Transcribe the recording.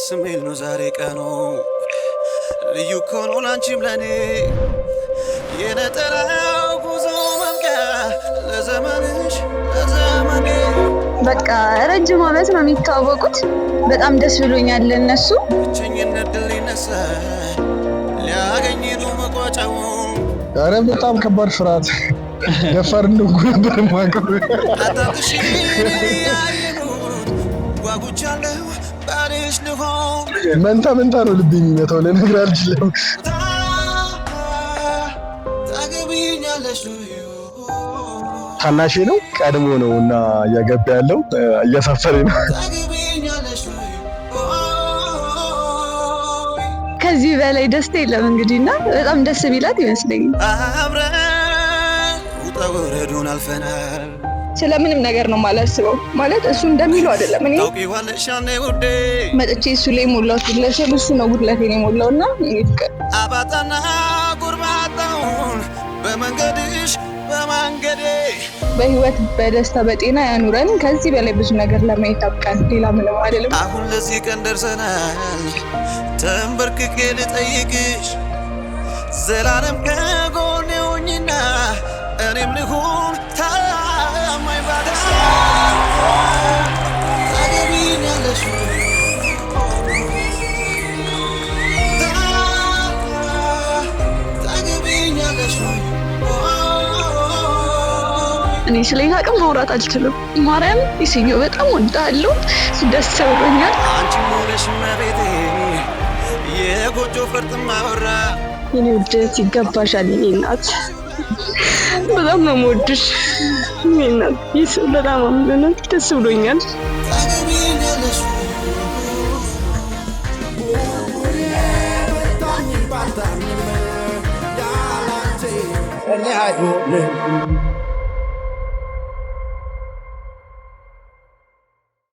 የሚል ነው ዛሬ ቀኑ ልዩ ኮኖ ላንቺም ለኔ የነጠላው ጉዞ ማብቂያ ለዘመንሽ ለዘመኔ በቃ ረጅም ዓመት ነው የሚተዋወቁት። በጣም ደስ ብሎኛል ለነሱ። ብቸኝነት ድል ይነሳ ሊያገኝ ነው መቋጫው። ኧረ በጣም ከባድ ፍርሃት ደፋር እንደሆንኩ ነበር የማውቀው። አታጥሽ ያየኑት ጓጉቻለሁ ባሪሽ ልሆን መንታ መንታ ነው ልብ የሚመታው ልነግርህ አልችልም። ታገቢኛለሽ ታናሼ ነው ቀድሞ ነው እና እያገባ ያለው እያሳፈረኝ ነው። ከዚህ በላይ ደስታ የለም እንግዲህ እና በጣም ደስ ቢላት ይመስለኛል። አብረን ውጣ ውረዱን አልፈናል። ስለምንም ነገር ነው የማላስበው። ማለት እሱ እንደሚለው አይደለም። እኔ ታውቂዋለሽ ያኔ ውዴ መጥቼ እሱ ላይ ሞላው ስለሽ እሱ ነው ጉድለቴን የሞላውና ፍቅር አባጣና ጉርባጣውን በመንገድሽ በማንገዴ በህይወት በደስታ በጤና ያኑረን። ከዚህ በላይ ብዙ ነገር ለማየት አብቃን። ሌላ ምንም አይደለም። አሁን ለዚህ ቀን ደርሰናል። ተንበርክኬ ልጠይቅሽ ዘላለም ከጎኔ ሆኚና እኔም ልሁን ታማኝ ባለሽ ታገቢኛለሽ ታገቢኛለሽ እኔ ስለኛ አቅም ማውራት አልችልም። ማርያም ይስኞ በጣም ወዳለሁ። ደስ ብሎኛል። አንቺ ሆነሽ መቤቴ የጎጆ ፈርጥ ማወራ የኔ ውደት ይገባሻል። የኔ እናት በጣም ነው የምወድሽ። የኔ እናት ይስ በጣም አምነን ደስ ብሎኛል። ታገቢኛለሽ I